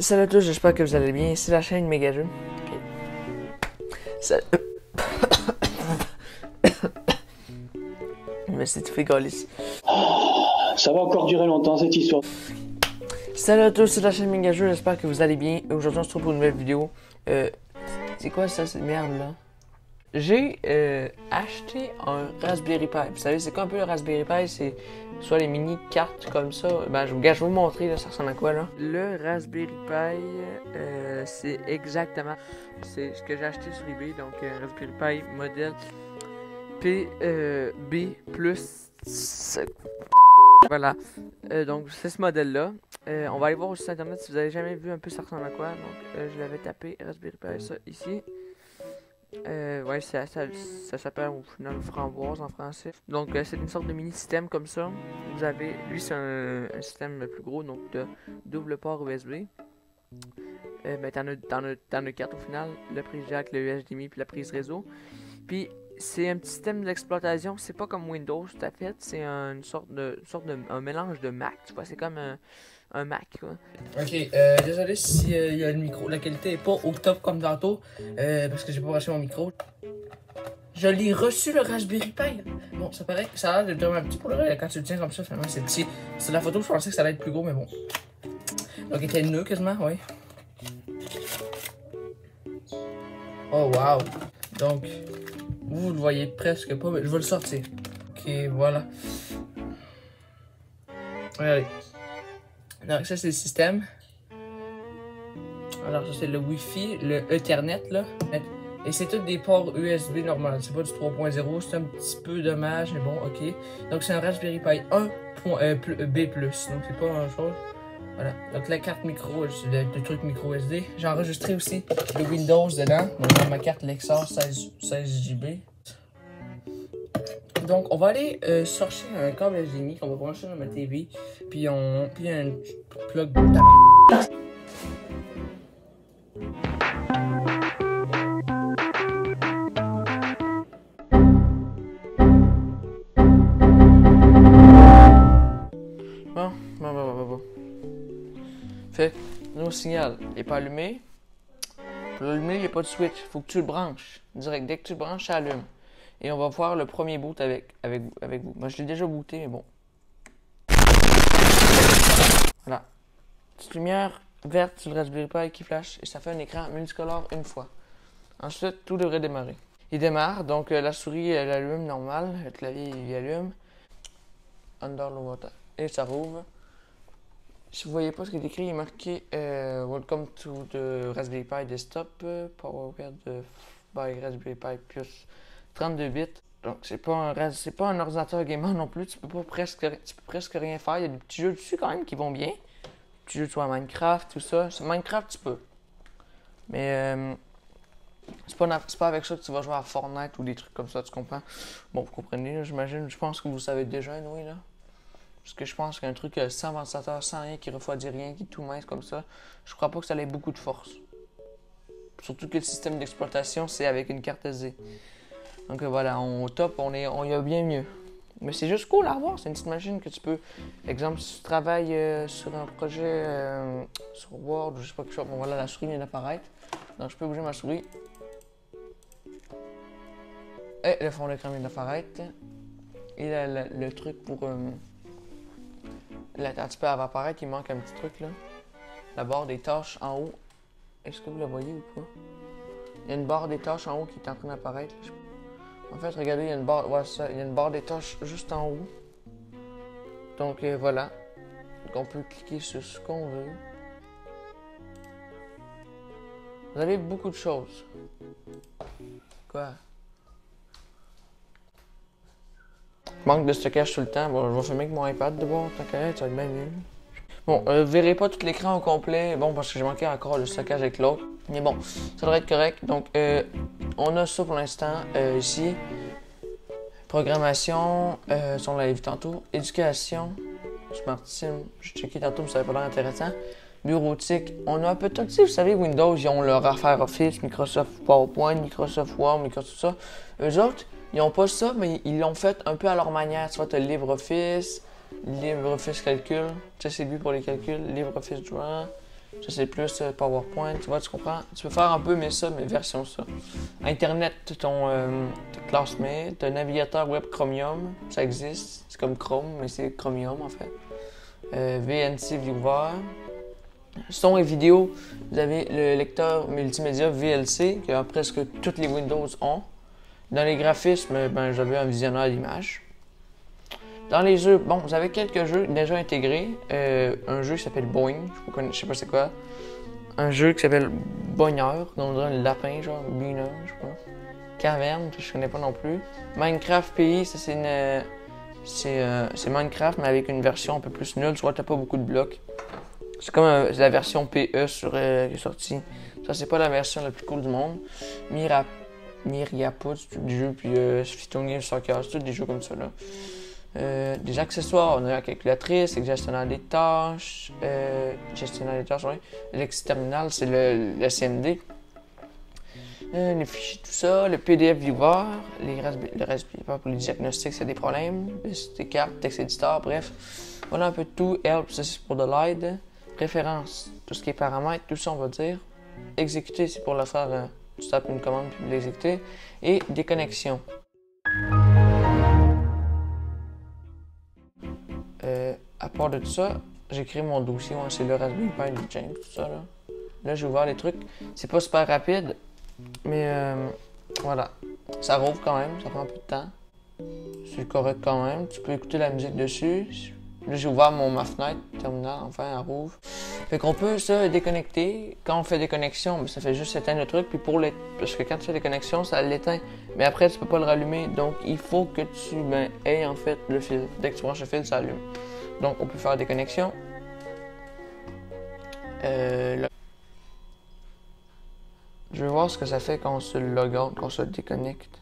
Salut à tous, j'espère que vous allez bien. C'est la chaîne Megajeux. Mais c'est tout fait gaullisse. Ça va encore durer longtemps cette histoire. Salut à tous, c'est la chaîne Megajeux, j'espère que vous allez bien. Aujourd'hui on se retrouve pour une nouvelle vidéo. C'est quoi ça, cette merde là? J'ai acheté un Raspberry Pi. Vous savez, c'est quoi un peu le Raspberry Pi? C'est soit les mini cartes comme ça. Ben, je vais vous montrer, là, ça ressemble à quoi là? Le Raspberry Pi, c'est exactement c'est ce que j'ai acheté sur eBay. Donc, Raspberry Pi modèle PB Plus. Voilà. Donc, c'est ce modèle là. On va aller voir sur internet si vous avez jamais vu un peu ça ressemble à quoi. Donc, je l'avais tapé Raspberry Pi, ça ici. Ouais, ça s'appelle au final framboise en français. Donc, c'est une sorte de mini-système comme ça. Vous avez, lui, c'est un système plus gros, donc de double port USB. Mais t'en as 4 au final: la prise jack, le HDMI, puis la prise réseau. Puis, c'est un petit système d'exploitation. C'est pas comme Windows tout à fait. C'est une sorte de un mélange de Mac. Tu vois, c'est comme un Mac, quoi. Ok, désolé si y a le micro, la qualité est pas au top comme tantôt, parce que j'ai pas reçu mon micro. Je l'ai reçu, le Raspberry Pi. Bon, ça paraît que ça a l'air d'être vraiment petit pour le vrai. Quand tu le tiens comme ça, finalement c'est petit. C'est la photo, je pensais que ça allait être plus gros, mais bon. Donc il était nœud quasiment, oui. Oh wow. Donc, vous le voyez presque pas, mais je vais le sortir. Ok, voilà. Regardez. Donc ça c'est le système. Alors ça c'est le Wi-Fi, le Ethernet là. Et c'est tous des ports USB normaux. C'est pas du 3.0, c'est un petit peu dommage, mais bon, ok. Donc c'est un Raspberry Pi 1.B+, donc c'est pas grand chose. Voilà. Donc la carte micro, le truc micro SD. J'ai enregistré aussi le Windows dedans. Donc dans ma carte Lexar 16 Go. Donc on va aller chercher un câble HDMI qu'on va brancher dans ma TV. Puis un plug de tabac. Bon. Fait que nos signal n'est pas allumé. Pour l'allumer, il n'y a pas de switch. Faut que tu le branches. Direct. Dès que tu le branches, ça allume. Et on va voir le premier boot avec vous. Moi, je l'ai déjà booté, mais bon. Voilà. Petite lumière verte sur le Raspberry Pi qui flash. Et ça fait un écran multicolore une fois. Ensuite, tout devrait démarrer. Il démarre. Donc, la souris, elle allume normal. Le clavier, il allume. Under the water. Et ça rouvre. Si vous voyez pas ce qui est écrit, il est marqué Welcome to the Raspberry Pi Desktop, Powered by Raspberry Pi Plus 32 bits. Donc c'est pas un ordinateur gamer non plus, tu peux presque rien faire. Il y a des petits jeux dessus quand même qui vont bien. Des petits jeux sur Minecraft, tout ça. Sur Minecraft tu peux. Mais c'est pas avec ça que tu vas jouer à Fortnite ou des trucs comme ça, tu comprends? Bon, vous comprenez, j'imagine, je pense que vous savez déjà, oui, là. Parce que je pense qu'un truc sans ventilateur, sans rien, qui refroidit rien, qui est tout mince comme ça, je crois pas que ça ait beaucoup de force. Surtout que le système d'exploitation, c'est avec une carte SD. Donc voilà, au top, on y a bien mieux. Mais c'est juste cool à voir, c'est une petite machine que tu peux... Exemple, si tu travailles sur un projet sur Word, ou je sais pas quelque chose, bon voilà, la souris vient d'apparaître. Donc je peux bouger ma souris. Et le fond d'écran vient d'apparaître. Et le truc pour... Là, un petit peu avant apparaître, il manque un petit truc là. La barre des tâches en haut. Est-ce que vous la voyez ou pas? Il y a une barre des tâches en haut qui est en train d'apparaître. En fait, regardez, il y a une barre. Ouais, ça. Il y a une barre des tâches juste en haut. Donc voilà. Donc on peut cliquer sur ce qu'on veut. Vous avez beaucoup de choses. Quoi? Manque de stockage tout le temps. Bon, je vais filmer avec mon iPad de bon, tant qu'à ça va être bien mieux. Bon, vous verrez pas tout l'écran au complet. Bon, parce que j'ai manqué encore le stockage avec l'autre. Mais bon, ça devrait être correct. Donc, on a ça pour l'instant ici. Programmation, on l'a vu tantôt. Éducation, Smart Sim. J'ai checké tantôt, mais ça avait pas l'air intéressant. bureautique. On a un peu tout, tu sais, vous savez, Windows, ils ont leur affaire Office, Microsoft PowerPoint, Microsoft Word, Microsoft tout ça. Eux autres, ils n'ont pas ça, mais ils l'ont fait un peu à leur manière. Tu vois, tu as LibreOffice, LibreOffice Calcul, ça c'est lui pour les calculs, LibreOffice Draw, ça c'est plus PowerPoint, tu vois, tu comprends? Tu peux faire un peu, mais ça, mais version ça. Internet, ton classmate, ton navigateur web Chromium, ça existe, c'est comme Chrome, mais c'est Chromium en fait. VNC Viewer. Son et vidéo, vous avez le lecteur multimédia VLC que presque toutes les Windows ont. Dans les graphismes, ben, j'avais un visionneur d'image. Dans les jeux, bon, vous avez quelques jeux déjà intégrés. Un jeu qui s'appelle Boing, je sais pas c'est quoi. Un jeu qui s'appelle Boigneur, donc on dirait un lapin, genre Beaner, je sais pas. Caverne, que je connais pas non plus. Minecraft PI, ça c'est Minecraft, mais avec une version un peu plus nulle, tu vois, t'as pas beaucoup de blocs. C'est comme la version PE qui est sortie. Ça, c'est pas la version la plus cool du monde. Miriapa, c'est tout des jeux, puis Fitonier Soccer, c'est tout des jeux comme ça, là. Des accessoires, on a la calculatrice, le gestionnaire des tâches, oui. L'exterminal, c'est le CMD. Les fichiers, tout ça, le PDF Viewer, le Raspberry Pi pour les diagnostics, c'est des problèmes, les cartes, texte éditeur, bref. Voilà un peu de tout. Help, ça c'est pour de l'aide. Préférence, tout ce qui est paramètres, tout ça on va dire. Exécuter, c'est pour le faire, tu tapes une commande puis l'exécuter. Et déconnexion. À part de tout ça, j'ai créé mon dossier, ouais, c'est le Raspberry Pi de James, tout ça là. Là j'ai ouvert les trucs. C'est pas super rapide, mais voilà. Ça rouvre quand même, ça prend un peu de temps. C'est correct quand même, tu peux écouter la musique dessus. Là, j'ai ouvert ma fenêtre terminale, enfin, elle rouvre. Fait qu'on peut se déconnecter. Quand on fait des connexions, ben, ça fait juste éteindre le truc. Puis parce que quand tu fais des connexions, ça l'éteint. Mais après, tu peux pas le rallumer. Donc, il faut que tu aies en fait le fil. Dès que tu branches le fil, ça allume. Donc, on peut faire des connexions. Là. Je vais voir ce que ça fait quand on se log out, quand on se déconnecte.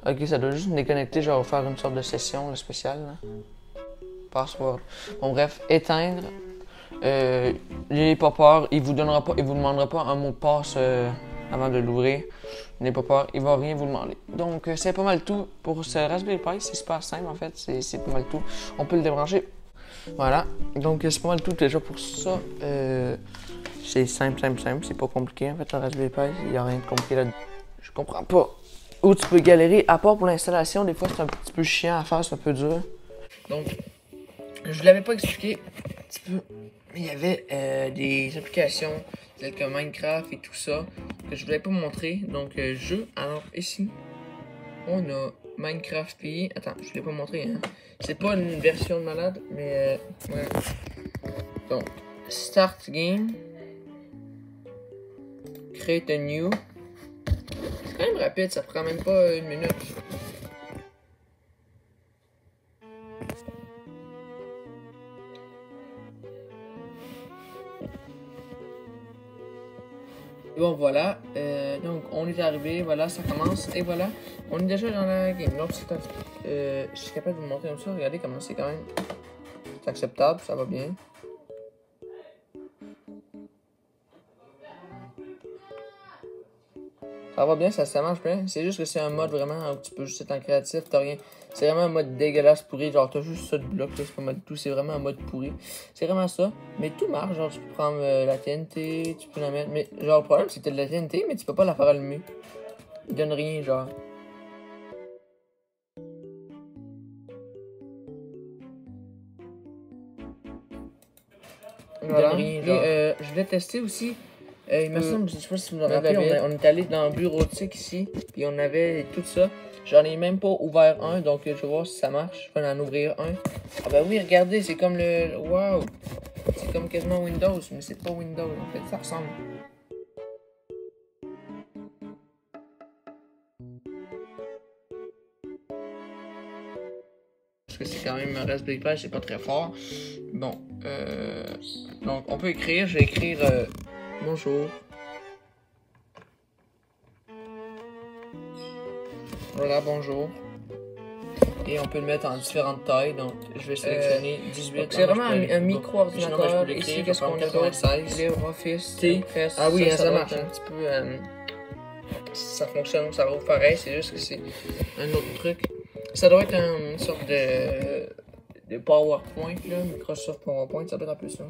Ok, ça doit juste me déconnecter, genre faire une sorte de session spéciale. Là. Password. Bon bref, éteindre. N'ayez pas peur, il vous demandera pas un mot de passe avant de l'ouvrir. N'ayez pas peur, il va rien vous demander. Donc c'est pas mal tout pour ce Raspberry Pi, c'est super simple en fait, c'est pas mal tout. On peut le débrancher. Voilà, donc c'est pas mal tout déjà pour ça. C'est simple, c'est pas compliqué en fait le Raspberry Pi, il n'y a rien de compliqué là-dedans. Je comprends pas où tu peux galérer, à part pour l'installation, des fois c'est un petit peu chiant à faire, c'est un peu dur. Donc, je vous l'avais pas expliqué un petit peu, mais il y avait des applications telles que Minecraft et tout ça que je voulais pas montrer. Donc, alors ici, on a Minecraft PI. Attends, je ne l'ai pas montré, hein. C'est pas une version de malade, mais ouais. Donc, Start Game. Create a new. C'est quand même rapide, ça prend même pas une minute. Bon voilà, donc on est arrivé, voilà, ça commence, et voilà, on est déjà dans la game. Donc je suis capable de vous montrer comme ça, regardez comment c'est quand même, c'est acceptable, ça va bien. Ça va bien, ça marche bien, c'est juste que c'est un mode vraiment où tu peux juste être en créatif, t'as rien. C'est vraiment un mode dégueulasse pourri, genre t'as juste ça de bloc, c'est pas mode tout, c'est vraiment un mode pourri. C'est vraiment ça, mais tout marche, genre tu peux prendre la TNT, tu peux la mettre, mais genre le problème c'est que t'as de la TNT, mais tu peux pas la faire allumer. Il donne rien, genre. Voilà, rien, genre. Et je l'ai testé aussi. Il me semble, je sais pas si vous me rappelez, on est allé dans le bureautique ici, puis on avait tout ça. J'en ai même pas ouvert un, donc je vais voir si ça marche. Je vais en ouvrir un. Ah bah oui, regardez, c'est comme le... Wow! C'est comme quasiment Windows, mais c'est pas Windows en fait, ça ressemble. Parce que c'est quand même un Raspberry Pi, c'est pas très fort. Bon, donc on peut écrire, je vais écrire bonjour. Voilà, bonjour. Et on peut le mettre en différentes tailles, donc je vais sélectionner 18. C'est vraiment un micro-ordinateur. Ici, qu'est-ce qu'on a d'autre? LibreOffice. Ah oui, ça marche un petit peu. Ça fonctionne, ça roule pareil, c'est juste que c'est un autre truc. Ça doit être une sorte de PowerPoint, là, Microsoft PowerPoint, ça doit être un peu ça.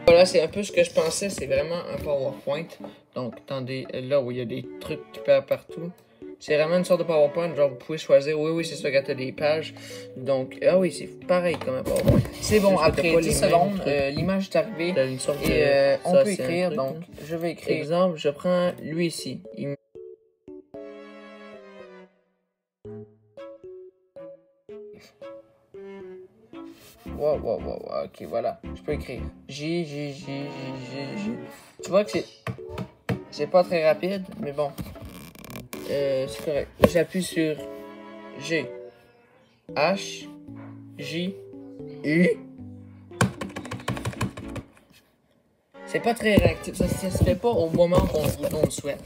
Voilà, c'est un peu ce que je pensais, c'est vraiment un PowerPoint. Donc, attendez, là où il y a des trucs qui perdent partout. C'est vraiment une sorte de PowerPoint, genre vous pouvez choisir, oui, c'est ça, quand t'as des pages. Donc, ah oui, c'est pareil comme un PowerPoint. C'est bon, après 10 secondes, l'image est arrivée et on peut écrire, donc je vais écrire. Exemple, je prends lui ici. Wow, ok, voilà, je peux écrire. J. Tu vois que c'est pas très rapide, mais bon. C'est correct. J'appuie sur G, H, J, U. C'est pas très réactif. Ça se fait pas au moment qu'on le souhaite.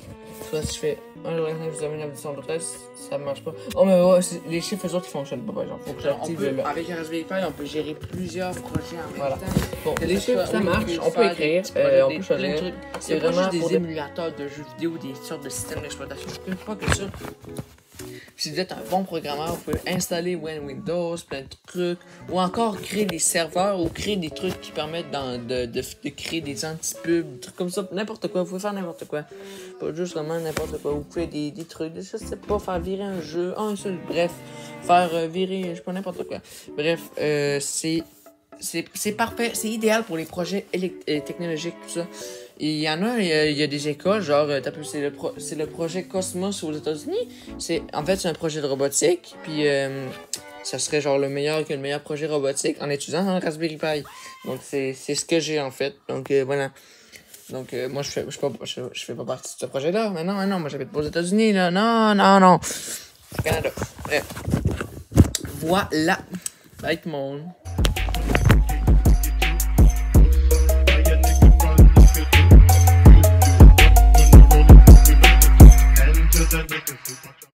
Soit si je fais 1, vous avez une addition de 13, ça marche pas. Oh, mais ouais, les chiffres, eux autres, ils fonctionnent pas, par exemple. Faut que j'active là. Avec un Raspberry Pi, on peut gérer plusieurs projets en même temps. Bon, les chiffres, ça marche. On peut écrire. On peut choisir. C'est vraiment juste des émulateurs de jeux vidéo, des sortes de systèmes d'exploitation. Pas que ça. Si vous êtes un bon programmeur, vous pouvez installer Windows, plein de trucs, ou encore créer des serveurs ou créer des trucs qui permettent de créer des anti-pubs, des trucs comme ça, n'importe quoi. Vous pouvez faire n'importe quoi. Pas juste vraiment n'importe quoi. Vous pouvez des trucs, je sais pas, faire virer un jeu, bref, faire virer, je sais pas, n'importe quoi. Bref, c'est parfait, c'est idéal pour les projets technologiques, tout ça. Il y en a, il y a des écoles, genre, c'est le projet Cosmos aux États-Unis. En fait, c'est un projet de robotique, puis ça serait genre le meilleur projet robotique en utilisant un Raspberry Pi. Donc, c'est ce que j'ai, en fait. Donc, voilà. Donc, moi, je fais pas partie de ce projet-là. Mais non, moi, j'habite pas aux États-Unis, là. Non. Canada. Bref. Voilà. Bye, tout le monde.